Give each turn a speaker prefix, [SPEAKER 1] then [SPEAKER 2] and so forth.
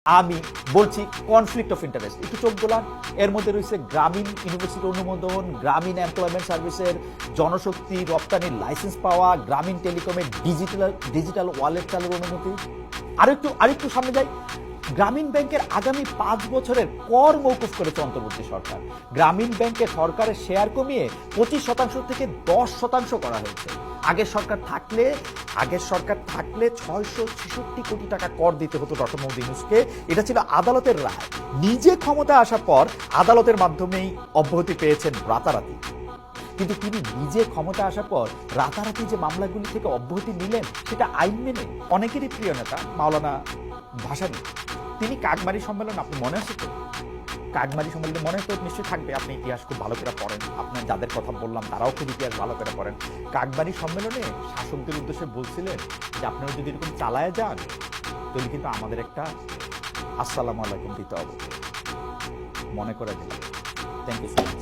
[SPEAKER 1] আমি বলছি conflict of interest, একটু চোখ গোলান। এর মধ্যে রয়েছে গ্রামীণ ইউনিভার্সিটি অনুমোদন, গ্রামীণ এমপ্লয়মেন্ট সার্ভিসের জনশক্তি রপ্তানির লাইসেন্স পাওয়া, গ্রামীণ টেলিকমের ডিজিটাল ওয়ালেট চালুর অনুমতি। আরেকটু সামনে যাই, গ্রামীণ ব্যাংকের আগামী 5 বছরের কর মৌকুফ করেছে অন্তর্বর্তী সরকার। গ্রামীণ ব্যাংকে সরকারের শেয়ার কমিয়ে 25% থেকে 10% করা হয়েছে। আগের সরকার থাকলে 666 কোটি টাকা কর দিতে হতো ডক্টর মোহাম্মদ ইউনূসকে। এটা ছিল আদালতের রায়। নিজে ক্ষমতা আসার পর আদালতের মাধ্যমেই অব্যাহতি পেয়েছেন রাতারাতি। কিন্তু তিনি নিজে ক্ষমতা আসার পর রাতারাতি যে মামলাগুলি থেকে অব্যাহতি নিলেন সেটা আইন মেনে। অনেকেরই প্রিয় নেতা মাওলানা ভাসানী, তিনি কাকমারি সম্মেলন, আপনি মনে আছে তো? কাকমারি সম্মেলনে মনে তো নিশ্চয়ই থাকবে, আপনি ইতিহাস খুব ভালো করে পড়েন, আপনার যাদের কথা বললাম তারাও খুব ইতিহাস ভালো করে পড়েন। কাকমারি সম্মেলনে শাসকদের উদ্দেশ্যে বলছিলেন যে আপনারা যদি এরকম চালায় যান তাহলে কিন্তু আমাদের একটা আসসালামু আলাইকুম দিতে হবে। মনে করে দিলাম। Thank you so much.